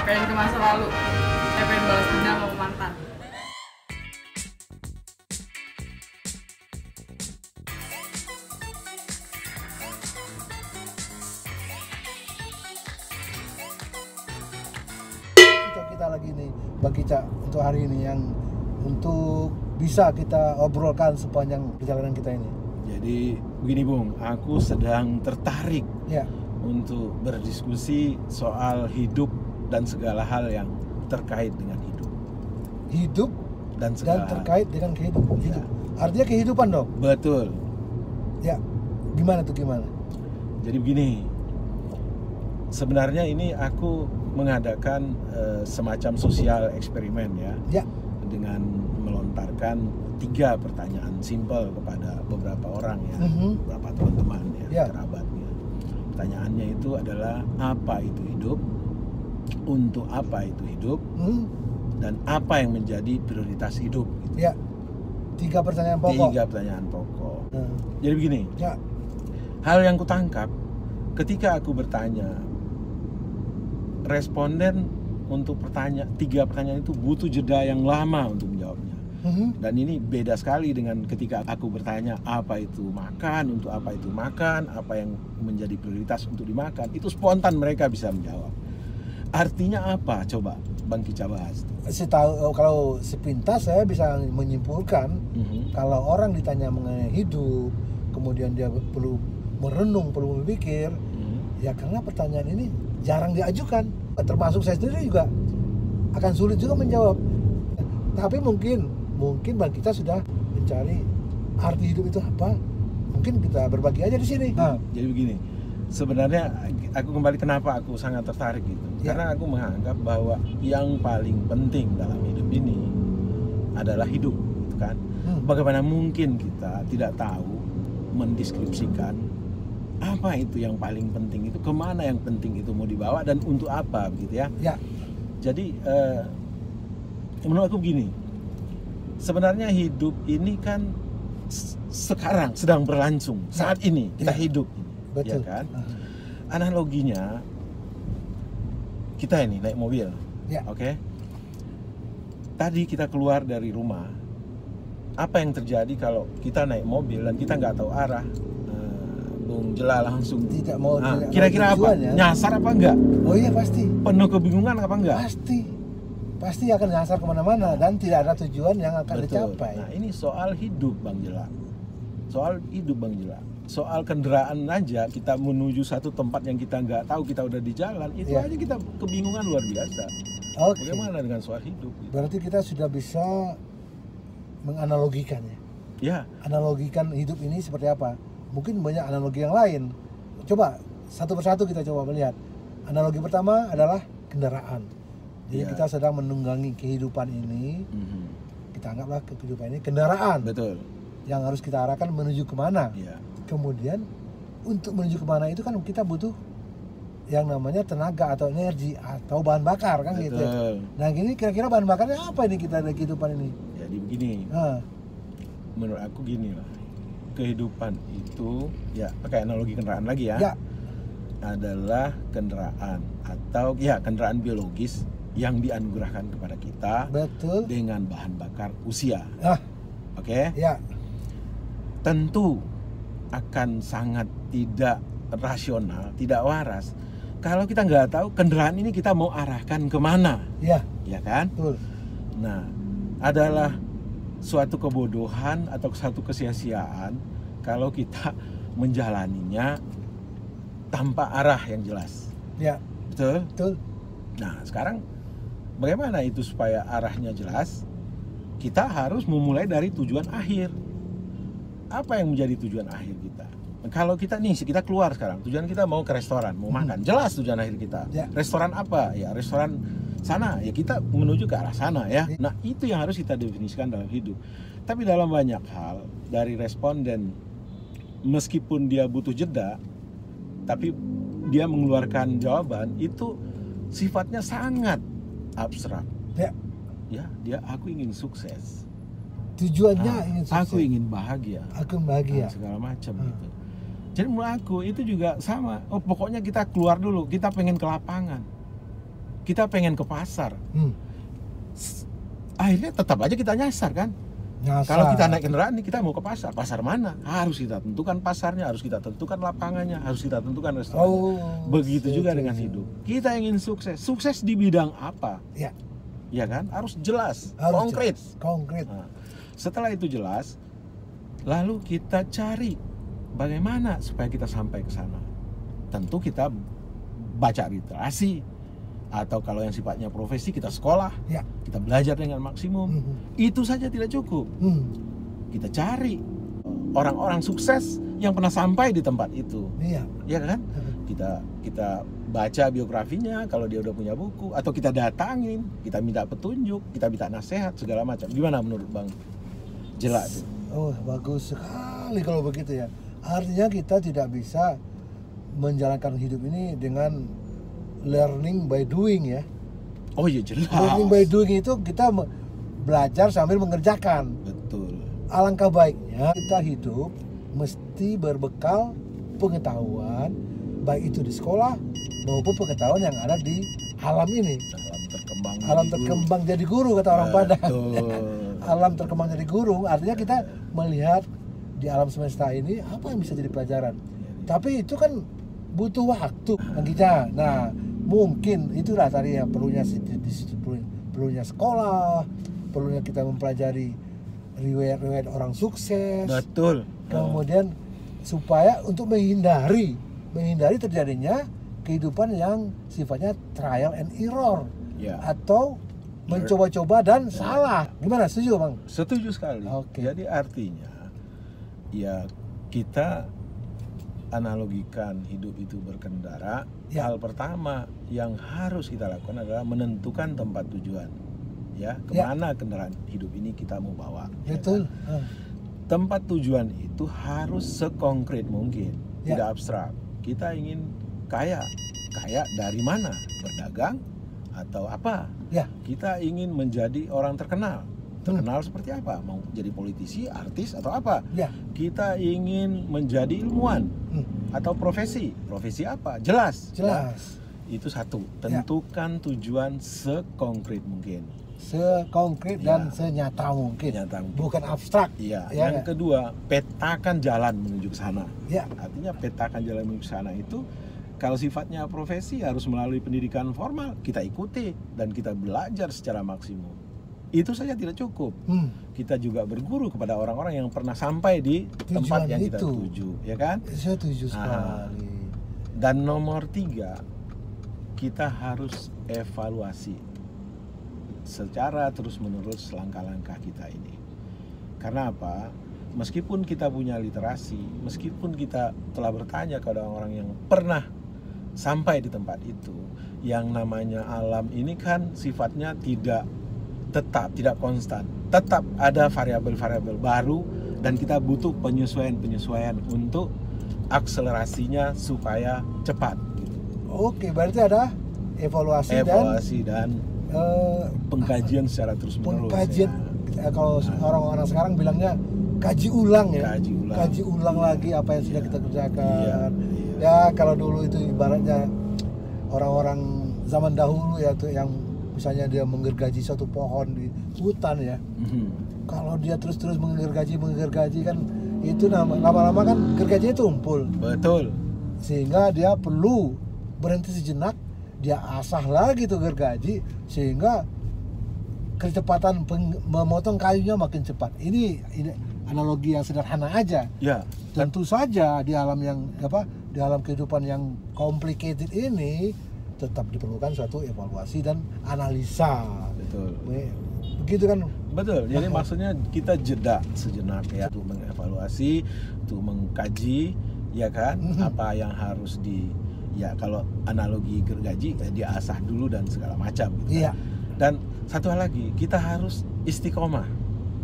pengen ke masa lalu, pengen balas dendam sama mantan. Kita lagi nih bagi Cak untuk hari ini yang untuk bisa kita obrolkan sepanjang perjalanan kita ini. Jadi begini Bung, aku sedang tertarik Ya, untuk berdiskusi soal hidup dan segala hal yang terkait dengan hidup hidup dan dan segala hal. terkait dengan kehidupan. Ya. Artinya kehidupan dong. Betul. Ya, gimana tuh gimana? Jadi begini, sebenarnya ini aku mengadakan semacam sosial eksperimen ya, Ya, dengan melontarkan 3 pertanyaan simpel kepada beberapa orang ya, beberapa teman-teman ya, kerabatnya. Pertanyaannya itu adalah apa itu hidup, untuk apa itu hidup, dan apa yang menjadi prioritas hidup. Gitu. ya. 3 pertanyaan pokok. 3 pertanyaan pokok. Hmm. Jadi begini, Ya, hal yang kutangkap ketika aku bertanya, responden untuk 3 pertanyaan itu butuh jeda yang lama untuk menjawabnya. Dan ini beda sekali dengan ketika aku bertanya apa itu makan, untuk apa itu makan, apa yang menjadi prioritas untuk dimakan. Itu spontan mereka bisa menjawab. Artinya apa? Coba Bang Kica bahas. kalau sepintas saya bisa menyimpulkan kalau orang ditanya mengenai hidup, kemudian dia perlu merenung, perlu berpikir, ya karena pertanyaan ini jarang diajukan. Termasuk saya sendiri juga akan sulit juga menjawab. Tapi mungkin Bang kita sudah mencari arti hidup itu apa. Mungkin kita berbagi aja di sini. Jadi begini, sebenarnya aku kembali kenapa aku sangat tertarik gitu. Ya. Karena aku menganggap bahwa yang paling penting dalam hidup ini adalah hidup, gitu kan. Bagaimana mungkin kita tidak tahu mendeskripsikan apa itu yang paling penting itu, kemana yang penting itu mau dibawa dan untuk apa, begitu ya. Ya. Jadi menurut aku begini, sebenarnya hidup ini kan sekarang sedang berlangsung, saat ini kita hidup, Betul. ya kan? Analoginya kita ini naik mobil, Ya. oke? Tadi kita keluar dari rumah, apa yang terjadi kalau kita naik mobil dan kita nggak tahu arah? Bung Jela langsung Tidak mau kira-kira apa? tujuan, ya? Nyasar apa enggak? Oh iya pasti. Penuh kebingungan apa enggak? Pasti akan nyasar kemana-mana dan tidak ada tujuan yang akan Betul. dicapai. Nah ini soal hidup Bang Jela. Soal hidup Bang Jela. Soal kendaraan aja, kita menuju satu tempat yang kita nggak tahu, kita udah di jalan, itu Ya. aja kita kebingungan luar biasa. Oke. Bagaimana dengan soal hidup? Gitu? Berarti kita sudah bisa menganalogikannya. Ya, Analogikan hidup ini seperti apa? Mungkin banyak analogi yang lain. Coba satu persatu kita coba melihat. Analogi pertama adalah kendaraan. Jadi Ya. kita sedang menunggangi kehidupan ini. Kita anggaplah kehidupan ini kendaraan betul. yang harus kita arahkan menuju kemana. Ya. Kemudian untuk menuju kemana itu kan kita butuh yang namanya tenaga atau energi atau bahan bakar kan gitu. Betul. Nah gini kira-kira bahan bakarnya apa ini kita dari kehidupan ini? Jadi begini, menurut aku gini lah, kehidupan itu ya pakai analogi kendaraan lagi ya, adalah kendaraan atau ya kendaraan biologis yang dianugerahkan kepada kita. Betul. Dengan bahan bakar usia. Oke? Ya. Tentu akan sangat tidak rasional, tidak waras kalau kita nggak tahu kendaraan ini kita mau arahkan kemana. Ya. Ya kan? Betul. Nah, adalah suatu kebodohan atau suatu kesia-siaan kalau kita menjalaninya tanpa arah yang jelas. Ya. Betul? Betul. Nah, sekarang bagaimana itu supaya arahnya jelas? Kita harus memulai dari tujuan akhir. Apa yang menjadi tujuan akhir kita? Kalau kita keluar sekarang, tujuan kita mau ke restoran, mau makan, jelas tujuan akhir kita. Ya. Restoran apa? Ya restoran sana, ya kita menuju ke arah sana ya. Nah itu yang harus kita definisikan dalam hidup. Tapi dalam banyak hal, dari responden, meskipun dia butuh jeda, tapi dia mengeluarkan jawaban, itu sifatnya sangat abstrak. Ya, aku ingin sukses. Tujuannya ingin sukses. Aku ingin bahagia. Aku bahagia. Segala macam gitu. Jadi menurut aku itu juga sama. Oh, pokoknya kita keluar dulu, kita pengen ke lapangan. kita pengen ke pasar. Hmm. Akhirnya tetap aja kita nyasar kan. Nyasar. Kalau kita naik kendaraan nih, kita mau ke pasar. Pasar mana? Harus kita tentukan pasarnya, harus kita tentukan lapangannya, harus kita tentukan restorannya. Oh, Begitu juga setuju. dengan hidup. Kita ingin sukses. Sukses di bidang apa? Ya, Ya kan? Harus jelas, harus konkret. jelas. Konkret. Nah, setelah itu jelas, lalu kita cari bagaimana supaya kita sampai ke sana. Tentu kita baca literasi, atau kalau yang sifatnya profesi kita sekolah, Ya. kita belajar dengan maksimum. Itu saja tidak cukup. Kita cari orang-orang sukses yang pernah sampai di tempat itu, Iya. ya kan? Kita baca biografinya kalau dia udah punya buku, atau kita datangin, kita minta petunjuk, kita minta nasihat segala macam. Gimana menurut Bang Jela itu? Oh, bagus sekali kalau begitu ya. Artinya kita tidak bisa menjalankan hidup ini dengan learning by doing ya. Oh iya, jelas. Learning by doing itu kita belajar sambil mengerjakan. Betul. Alangkah baiknya kita hidup mesti berbekal pengetahuan, baik itu di sekolah maupun pengetahuan yang ada di alam ini. Alam terkembang jadi guru kata orang Padang. Alam terkembang jadi guru artinya kita melihat di alam semesta ini apa yang bisa jadi pelajaran. Tapi itu kan butuh waktu bagi kita. Nah, mungkin itulah tadi ya perlunya sekolah, perlunya kita mempelajari riwayat orang sukses. Betul. Kemudian supaya untuk menghindari terjadinya kehidupan yang sifatnya trial and error. Ya. Atau mencoba-coba dan salah. Gimana, setuju Bang? Setuju sekali. Oke. Jadi artinya ya kita analogikan hidup itu berkendara. Ya. Hal pertama yang harus kita lakukan adalah menentukan tempat tujuan. Ya, kemana kendaraan hidup ini kita mau bawa. Betul. Ya kan? Tempat tujuan itu harus sekonkret mungkin, Ya. tidak abstrak. Kita ingin kaya dari mana? Berdagang atau apa? Ya. Kita ingin menjadi orang terkenal. Terkenal seperti apa? Mau jadi politisi, artis atau apa? Ya. Kita ingin menjadi ilmuwan atau profesi apa? Jelas. Jelas. Ya, itu satu. Tentukan tujuan sekonkret mungkin. Sekonkret dan senyata mungkin. Bukan abstrak. Iya. Ya, Yang kedua, petakan jalan menuju ke sana. Ya. Artinya petakan jalan menuju ke sana itu kalau sifatnya profesi harus melalui pendidikan formal, kita ikuti dan kita belajar secara maksimum. Itu saja tidak cukup. Kita juga berguru kepada orang-orang yang pernah sampai di tempat yang kita tuju, ya kan? Saya setuju sekali. Dan nomor 3, kita harus evaluasi secara terus-menerus langkah-langkah kita ini. Karena apa? Meskipun kita punya literasi, meskipun kita telah bertanya kepada orang-orang yang pernah sampai di tempat itu, yang namanya alam ini kan sifatnya tidak tetap, tidak konstan. Tetap ada variabel-variabel baru dan kita butuh penyesuaian-penyesuaian untuk akselerasinya supaya cepat. Oke, berarti ada evaluasi dan pengkajian secara terus-menerus. Pengkajian, kalau orang-orang sekarang bilangnya kaji ulang ya. Kaji ulang lagi apa yang sudah kita kerjakan. Ya, kalau dulu itu ibaratnya orang-orang zaman dahulu ya tuh yang misalnya dia menggergaji suatu pohon di hutan ya. Kalau dia terus-terus menggergaji kan itu lama-lama kan gergajinya tumpul. Betul. Sehingga dia perlu berhenti sejenak, dia asah lagi tuh gergaji sehingga kecepatan memotong kayunya makin cepat. Ini analogi yang sederhana aja. Ya. Tentu saja di alam di alam kehidupan yang complicated ini tetap diperlukan suatu evaluasi dan analisa. Betul. Begitu kan? Betul. Jadi maksudnya kita jeda sejenak ya untuk mengevaluasi, untuk mengkaji, ya kan, apa yang harus kalau analogi gergaji dia asah dulu dan segala macam. Gitu. Iya. Dan satu hal lagi, kita harus istiqomah.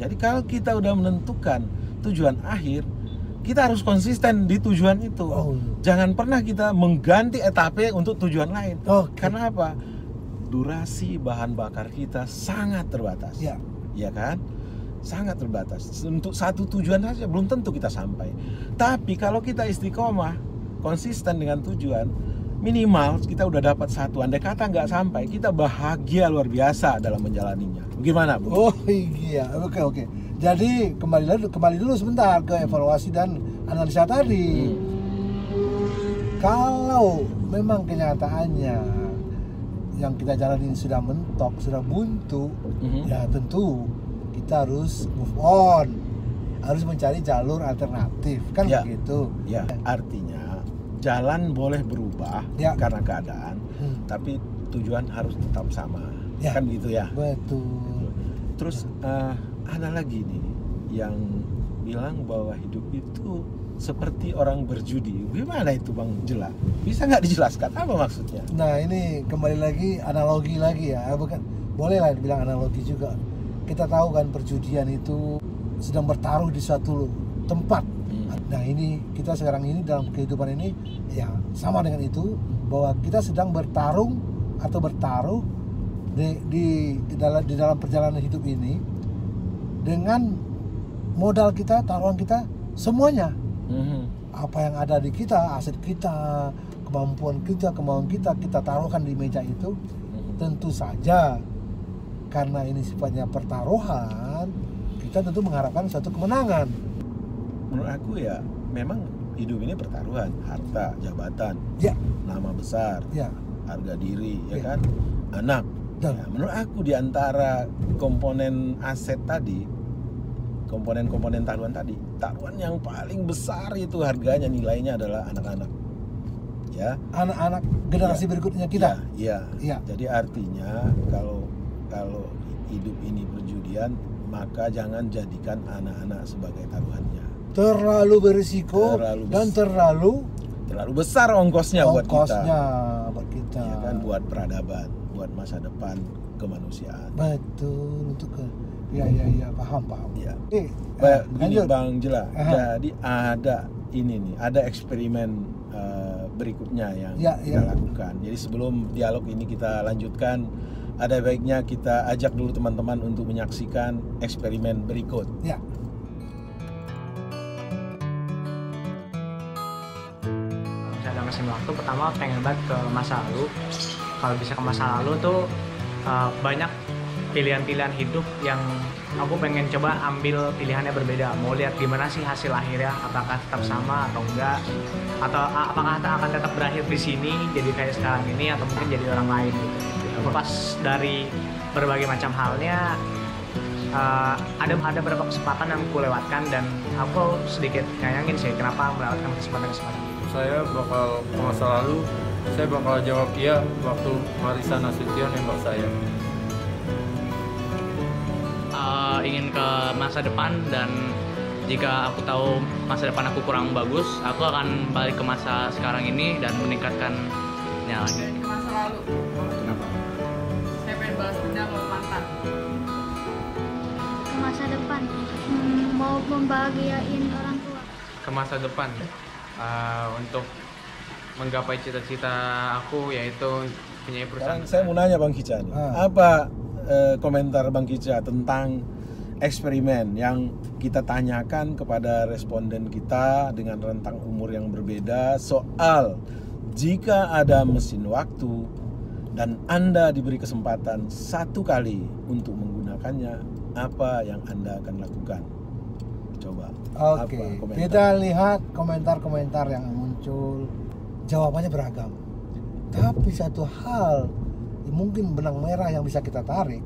Jadi kalau kita udah menentukan tujuan akhir, kita harus konsisten di tujuan itu. Jangan pernah kita mengganti etape untuk tujuan lain. Karena apa? Durasi bahan bakar kita sangat terbatas. Ya kan? Sangat terbatas. Untuk satu tujuan saja belum tentu kita sampai. Tapi kalau kita istiqomah, konsisten dengan tujuan, minimal kita udah dapat satu. Andai kata nggak sampai, kita bahagia luar biasa dalam menjalaninya. Bagaimana, Bu? Oh iya, oke. Jadi kembali dulu sebentar ke evaluasi dan analisa tadi. Kalau memang kenyataannya yang kita jalanin sudah mentok, sudah buntu, ya tentu kita harus move on, harus mencari jalur alternatif, kan begitu? Ya, artinya jalan boleh berubah karena keadaan, tapi tujuan harus tetap sama, kan gitu ya? Betul. Terus ada lagi nih yang bilang bahwa hidup itu seperti orang berjudi. Gimana itu Bang Jela? Bisa nggak dijelaskan apa maksudnya? Nah ini kembali lagi analogi lagi ya, bukan boleh lah bilang analogi juga. Kita tahu kan perjudian itu sedang bertaruh di suatu tempat. Nah ini kita sekarang ini dalam kehidupan ini ya sama dengan itu, bahwa kita sedang bertarung atau bertaruh di dalam perjalanan hidup ini dengan modal kita, taruhan kita, semuanya. Apa yang ada di kita, aset kita, kemampuan kita, kemauan kita taruhkan di meja itu. Tentu saja karena ini sifatnya pertaruhan, kita tentu mengharapkan suatu kemenangan. Menurut aku ya memang hidup ini pertaruhan, harta, jabatan, nama besar, harga diri, ya kan, anak. Ya, menurut aku di antara komponen aset tadi, komponen taruhan tadi, taruhan yang paling besar itu harganya, nilainya adalah anak-anak, ya, anak-anak generasi berikutnya kita. Ya. Jadi artinya kalau hidup ini perjudian, maka jangan jadikan anak-anak sebagai taruhannya. Terlalu berisiko dan terlalu besar ongkosnya buat kita. Ya kan, buat peradaban, buat masa depan kemanusiaan. Betul, untuk ya paham. Ya. Begini Bang Jela. Jadi ada eksperimen berikutnya yang kita lakukan. Jadi sebelum dialog ini kita lanjutkan, ada baiknya kita ajak dulu teman-teman untuk menyaksikan eksperimen berikut. Ya. Ada mesin waktu, pertama pengen banget ke masa lalu. Kalau bisa ke masa lalu tuh banyak pilihan-pilihan hidup yang aku pengen coba ambil pilihannya berbeda. Mau lihat gimana sih hasil akhirnya, apakah tetap sama atau enggak, atau apakah akan tetap berakhir di sini jadi kayak sekarang ini, atau mungkin jadi orang lain gitu. Pas dari berbagai macam halnya, ada beberapa kesempatan yang aku lewatkan dan aku sedikit nyayangin sih kenapa melewatkan kesempatan-kesempatan. Saya bakal ke masa lalu, saya bakal jawab iya waktu Marissa Nasution nembak saya. Ingin ke masa depan, dan jika aku tahu masa depan aku kurang bagus, aku akan balik ke masa sekarang ini dan meningkatkannya lagi. Ke masa lalu. Kenapa? Saya pengen balas dendam sama mantan. Ke masa depan, mau membahagiain orang tua. Ke masa depan, untuk menggapai cita-cita aku, yaitu punya perusahaan. Sekarang saya mau nanya Bang Kica nih, apa komentar Bang Kica tentang eksperimen yang kita tanyakan kepada responden kita dengan rentang umur yang berbeda soal jika ada mesin waktu dan Anda diberi kesempatan satu kali untuk menggunakannya, apa yang Anda akan lakukan? Coba. Oke, kita lihat komentar-komentar yang muncul. Jawabannya beragam. Tapi satu hal, mungkin benang merah yang bisa kita tarik,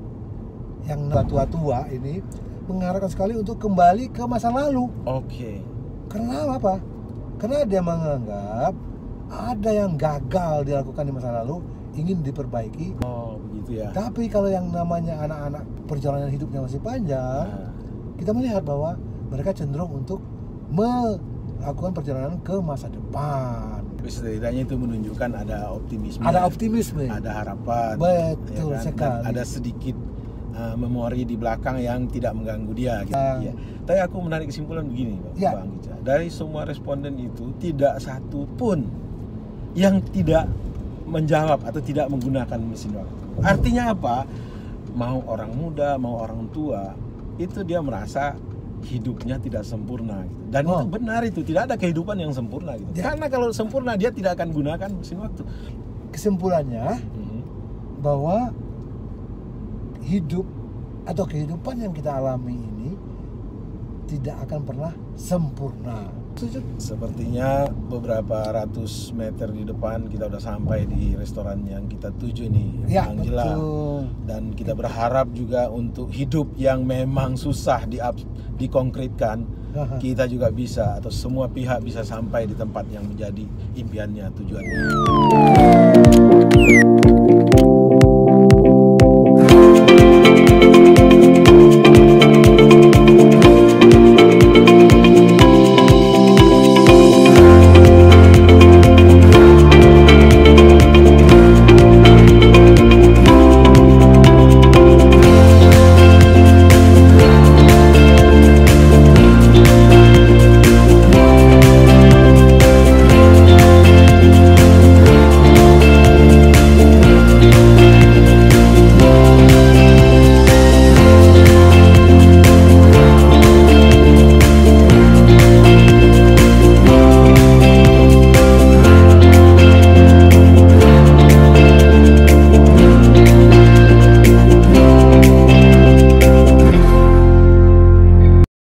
yang tua-tua ini mengarahkan sekali untuk kembali ke masa lalu. Oke. Karena apa? Karena dia menganggap ada yang gagal dilakukan di masa lalu, ingin diperbaiki. Oh, begitu ya. Tapi kalau yang namanya anak-anak perjalanan hidupnya masih panjang, kita melihat bahwa mereka cenderung untuk melakukan perjalanan ke masa depan. Setidaknya itu menunjukkan ada optimisme. Ada optimisme. Ada harapan. Betul ya kan? sekali. Dan ada sedikit memori di belakang yang tidak mengganggu dia. Gitu. Ya. Tapi aku menarik kesimpulan begini, Bang Kica. Dari semua responden itu tidak satu pun yang tidak menjawab atau tidak menggunakan mesin waktu. Artinya apa? Mau orang muda, mau orang tua, itu dia merasa hidupnya tidak sempurna gitu. Dan Oh. itu benar, itu tidak ada kehidupan yang sempurna gitu. Ya. Karena kalau sempurna dia tidak akan gunakan mesin waktu. Kesimpulannya Mhm. bahwa hidup atau kehidupan yang kita alami ini tidak akan pernah sempurna. Setuju? Sepertinya beberapa ratus meter di depan kita udah sampai di restoran yang kita tuju nih, Ya, Angela. betul. Dan kita berharap juga untuk hidup yang memang susah dikonkretkan, kita juga bisa, atau semua pihak bisa sampai di tempat yang menjadi impiannya, tujuannya.